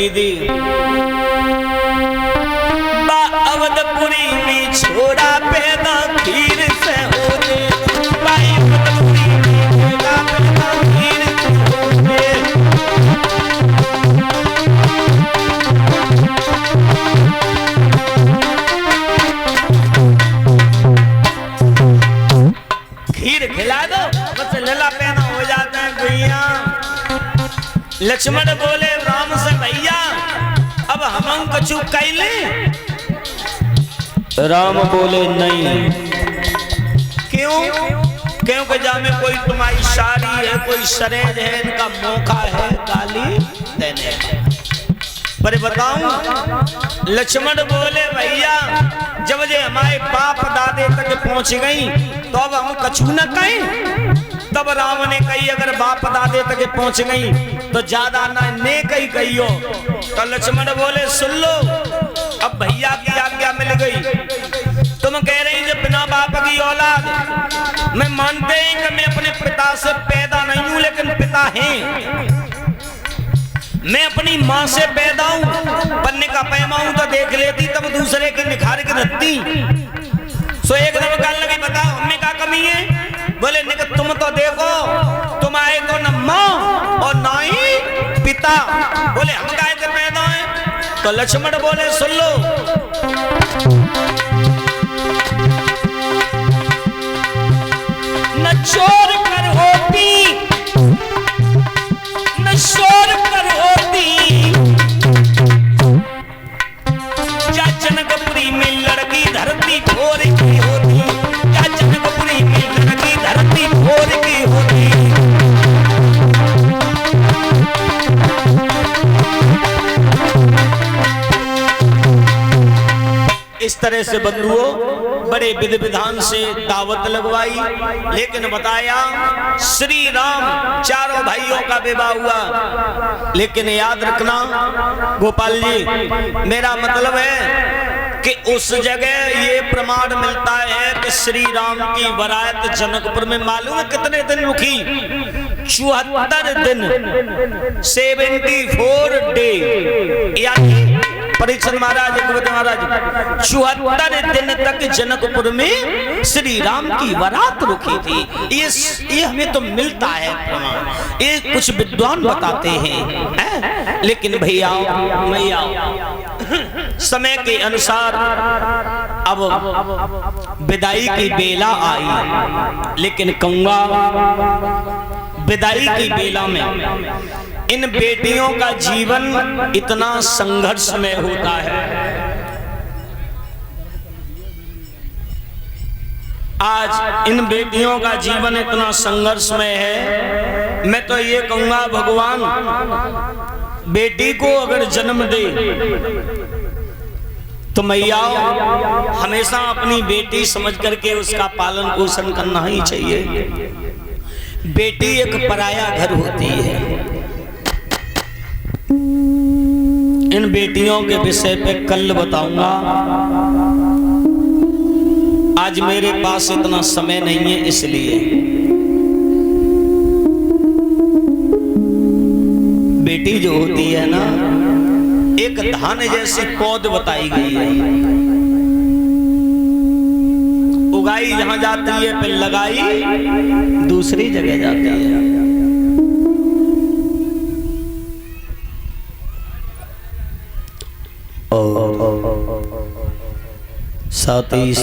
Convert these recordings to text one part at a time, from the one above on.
थी। अवधपुरी में छोड़ा पैदा खीर से होते, अवधपुरी में छोड़ा पैदा खीर से होते। खीर खिला दो बस लला पैदा हो जाता है भैया। लक्ष्मण बोले राम से भैया अब हम कछु कैले। राम बोले नहीं। क्यों? क्योंकि जामे कोई तुम्हारी शारी है, कोई सरेज है, इनका मौका है गाली देने का। पर बताऊं, लक्ष्मण बोले भैया जब जे हमारे बाप दादे तक पहुंच गई तो अब हम कछु न कहें। तब राम ने कही अगर बाप दादे तक पहुंच गई तो ज्यादा ना ने कही कहियो। तो लक्ष्मण बोले सुन लो, अब भैया की आज्ञा मिल गई। तुम कह रही जो बिना बाप की औलाद, मैं मानते हैं कि मैं अपने पिता से पैदा नहीं हूं लेकिन पिता हैं। मैं अपनी माँ से पैदा हूं, पन्ने का पैमा हूं तो देख लेती तब दूसरे की निखार के रखती। सो एकदम कहने लगी बताओ हमें क्या कमी है। बोले निक तुम तो देखो तुम आए तो न माँ और ना ही पिता। बोले हम काहे से पैदा हैं। तो लक्ष्मण बोले सुन लो, न चोर कर होती न शोर कर होती, क्या जनकपुरी में लड़की धरती भोर की होती। क्या जनकपुरी में लड़की धरती भोर की होती। इस तरह से बंधुओं बड़े विधि विधान से दावत लगवाई, लेकिन बताया श्री राम चारों भाइयों का विवाह हुआ। लेकिन याद रखना गोपाल जी, मेरा मतलब है कि उस जगह ये प्रमाण मिलता है कि श्री राम की बारात जनकपुर में मालूम है कितने दिन रुकी? 74 दिन, 74 डे। यानी परीक्षण महाराज 74 दिन तक जनकपुर में श्री राम की बारात रुकी थी। ये हमें तो मिलता है प्रमाण, ये कुछ विद्वान बताते हैं। लेकिन भैया मैया समय के अनुसार अब विदाई की बेला आई। लेकिन कहूंगा विदाई की बेला में इन बेटियों का जीवन इतना संघर्षमय होता है। आज इन बेटियों का जीवन इतना संघर्षमय है, मैं तो ये कहूंगा भगवान बेटी को अगर जन्म दे तो मैया हमेशा अपनी बेटी समझ करके उसका पालन पोषण करना ही चाहिए। बेटी एक पराया घर होती है। इन बेटियों के विषय पे कल बताऊंगा, आज मेरे पास इतना समय नहीं है इसलिए। बेटी जो होती है ना, एक धान जैसी पौध बताई गई है। उगाई जहां जाती है फिर लगाई दूसरी जगह जाती है। और साथ ही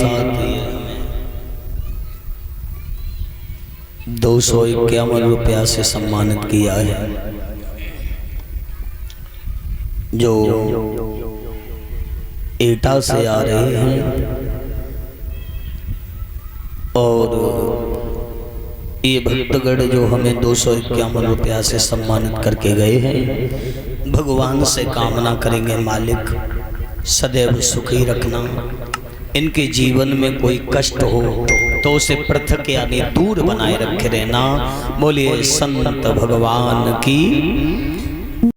251 रुपया से सम्मानित किया है। जो एटा से आ रहे हैं और ये भक्तगण जो हमें 251 रुपया से सम्मानित करके गए हैं, भगवान से कामना करेंगे मालिक सदैव सुखी रखना। इनके जीवन में कोई कष्ट हो तो उसे पृथक यानी दूर बनाए रखे रहना। बोलिए संत भगवान की